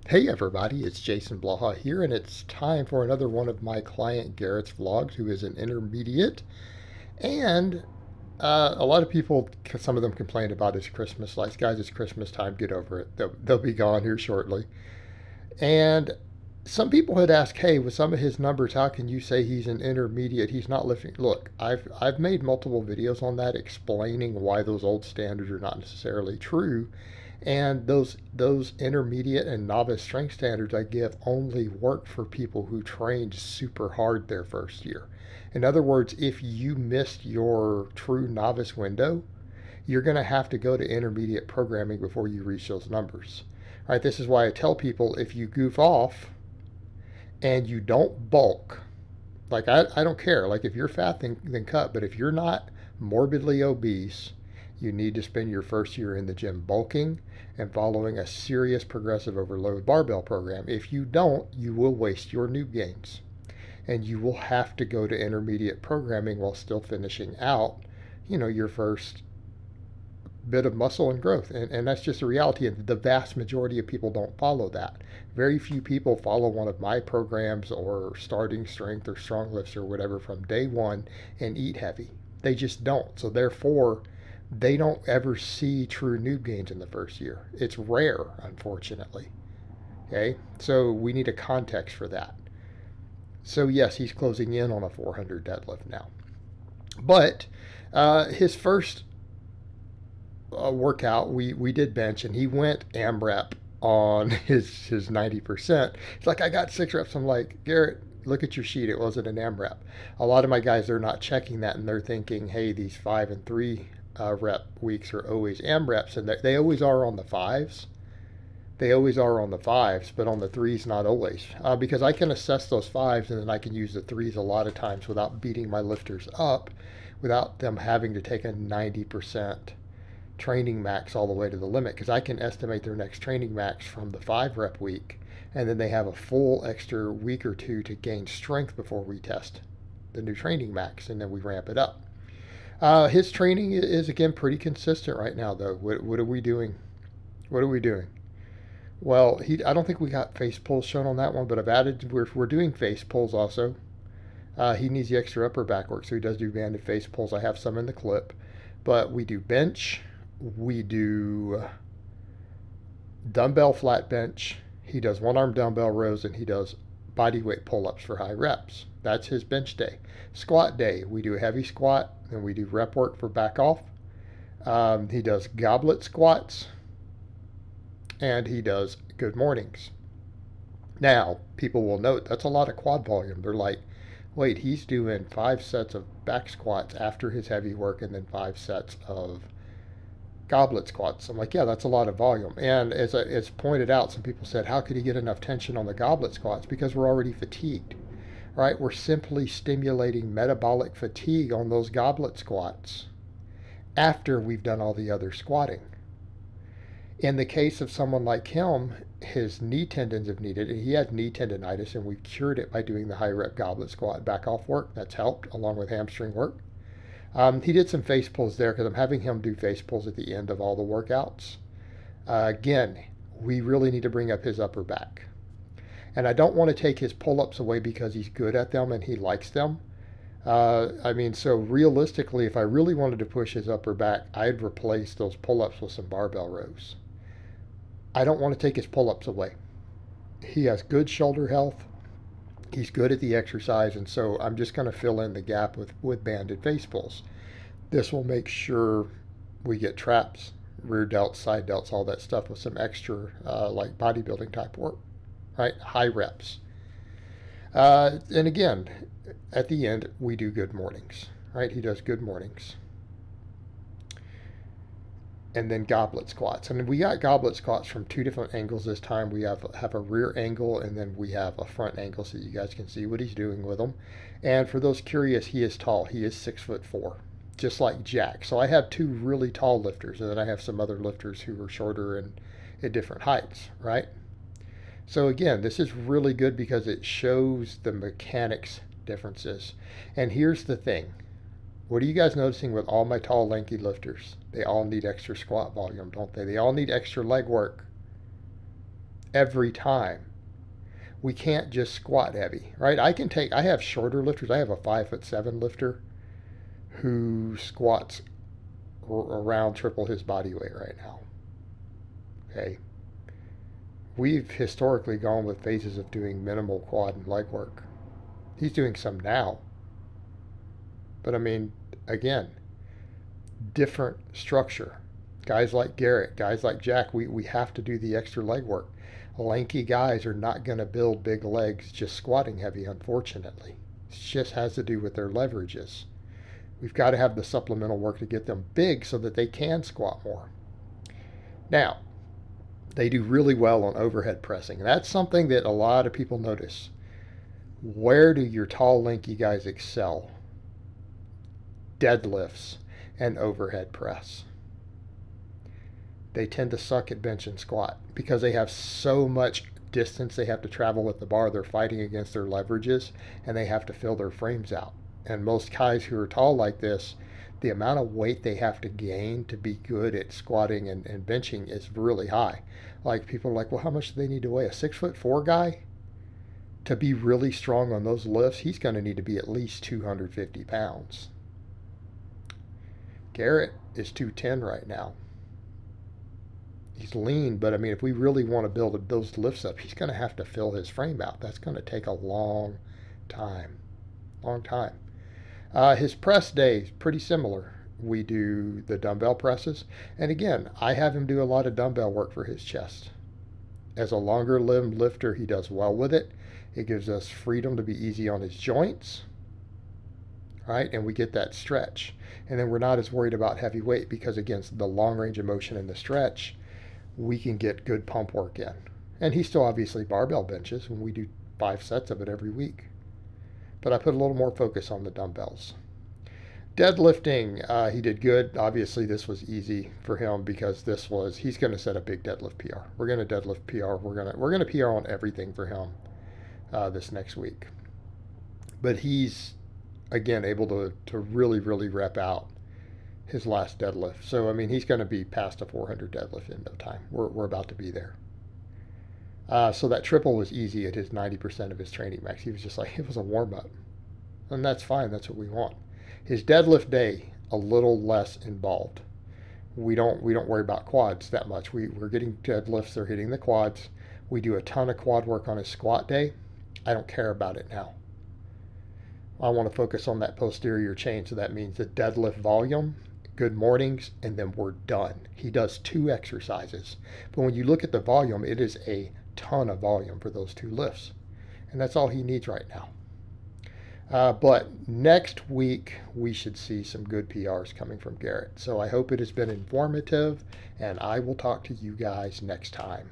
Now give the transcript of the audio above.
Hey everybody, it's Jason Blaha here, and it's time for another one of my client Garrett's vlogs, who is an intermediate. And a lot of people, some of them complained about his Christmas lights. Guys, it's Christmas time, get over it. They'll be gone here shortly. And some people had asked, hey, with some of his numbers, how can you say he's an intermediate? He's not lifting. Look, I've made multiple videos on that explaining why those old standards are not necessarily true. And those intermediate and novice strength standards I give only work for people who trained super hard their first year. In other words, if you missed your true novice window, you're going to have to go to intermediate programming before you reach those numbers. All right, this is why I tell people if you goof off and you don't bulk, like I don't care, like if you're fat, then cut, but if you're not morbidly obese, you need to spend your first year in the gym bulking and following a serious progressive overload barbell program. If you don't, you will waste your noob gains. And you will have to go to intermediate programming while still finishing out, your first bit of muscle and growth. And that's just a reality. And the vast majority of people don't follow that. Very few people follow one of my programs or starting strength or strong lifts or whatever from day one and eat heavy. They just don't. So therefore, they don't ever see true noob gains in the first year. It's rare, unfortunately. Okay, so we need a context for that. So yes, he's closing in on a 400 deadlift now. But his first workout, we did bench, and he went AMRAP on his 90%. It's like, I got 6 reps. I'm like, Garrett, look at your sheet. It wasn't an AMRAP. A lot of my guys, they're not checking that, and they're thinking, hey, these 5 and 3 rep weeks are always AMRAPs, and they always are on the 5s. They always are on the 5s, but on the 3s, not always. Because I can assess those 5s, and then I can use the 3s a lot of times without beating my lifters up, without them having to take a 90% training max all the way to the limit, because I can estimate their next training max from the 5 rep week, and then they have a full extra week or two to gain strength before we test the new training max, and then we ramp it up. His training is, again, pretty consistent right now, though. What are we doing? What are we doing? Well, I don't think we got face pulls shown on that one, but I've added, we're doing face pulls also. He needs the extra upper back work, so he does do banded face pulls. I have some in the clip. But we do bench, we do dumbbell flat bench, he does one-arm dumbbell rows, and he does body weight pull-ups for high reps. That's his bench day. Squat day, we do a heavy squat, and we do rep work for back off. He does goblet squats, and he does good mornings. Now, people will note that's a lot of quad volume. They're like, wait, he's doing 5 sets of back squats after his heavy work and then 5 sets of goblet squats. I'm like, yeah, that's a lot of volume. And as it's pointed out, some people said, how could he get enough tension on the goblet squats? Because we're already fatigued, right? We're simply stimulating metabolic fatigue on those goblet squats after we've done all the other squatting. In the case of someone like him, his knee tendons have needed it. He had knee tendonitis, and we've cured it by doing the high rep goblet squat back off work. That's helped, along with hamstring work. He did some face pulls there because I'm having him do face pulls at the end of all the workouts. Again, we really need to bring up his upper back. And I don't want to take his pull-ups away because he's good at them and he likes them. So realistically, if I really wanted to push his upper back, I'd replace those pull-ups with some barbell rows. I don't want to take his pull-ups away. He has good shoulder health. He's good at the exercise, and so I'm just going to fill in the gap with banded face pulls. This will make sure we get traps, rear delts, side delts, all that stuff with some extra like bodybuilding type work, right? High reps. And again, at the end, we do good mornings, right? He does good mornings. And then goblet squats. And we got goblet squats from 2 different angles this time. We have a rear angle, and then we have a front angle so you guys can see what he's doing with them. And for those curious, he is tall. He is 6'4", just like Jack. So I have 2 really tall lifters, and then I have some other lifters who are shorter and at different heights, right? So again, this is really good because it shows the mechanics differences. And here's the thing. What are you guys noticing with all my tall, lanky lifters? They all need extra squat volume, don't they? They all need extra leg work. every time. We can't just squat heavy, right? I have shorter lifters. I have a 5'7" lifter who squats around triple his body weight right now. Okay. We've historically gone with phases of doing minimal quad and leg work. He's doing some now. But I mean, again, different structure. Guys like Garrett, guys like Jack, we have to do the extra leg work. Lanky guys are not going to build big legs just squatting heavy, unfortunately. It just has to do with their leverages. We've got to have the supplemental work to get them big so that they can squat more. Now, they do really well on overhead pressing. That's something that a lot of people notice. Where do your tall, lanky guys excel? Deadlifts and overhead press. They tend to suck at bench and squat because they have so much distance they have to travel with the bar. They're fighting against their leverages and they have to fill their frames out. And most guys who are tall like this, the amount of weight they have to gain to be good at squatting and benching is really high. Like, people are like, well, how much do they need to weigh? A 6'4" guy? To be really strong on those lifts, he's going to need to be at least 250 pounds. Garrett is 210 right now. He's lean, but I mean, if we really want to build those lifts up, he's going to have to fill his frame out. That's going to take a long time. Long time. His press day is pretty similar. We do the dumbbell presses. And again, I have him do a lot of dumbbell work for his chest. As a longer limbed lifter, he does well with it. It gives us freedom to be easy on his joints. Right? And we get that stretch. And then we're not as worried about heavy weight because, again, the long range of motion and the stretch, we can get good pump work in. And he still obviously barbell benches when we do 5 sets of it every week. But I put a little more focus on the dumbbells. Deadlifting, he did good. Obviously, this was easy for him because he's going to set a big deadlift PR. We're going to deadlift PR. We're going to PR on everything for him this next week. But he's, again, able to really, really rep out his last deadlift. So, I mean, he's going to be past a 400 deadlift in no time. We're about to be there. So that triple was easy at his 90% of his training max. He was just like, it was a warm-up. And that's fine. That's what we want. His deadlift day, a little less involved. We don't worry about quads that much. We're getting deadlifts. They're hitting the quads. We do a ton of quad work on his squat day. I don't care about it now. I want to focus on that posterior chain. So that means the deadlift volume, good mornings, and then we're done. He does 2 exercises. But when you look at the volume, it is a ton of volume for those 2 lifts. And that's all he needs right now. But next week, we should see some good PRs coming from Garrett. So I hope it has been informative, and I will talk to you guys next time.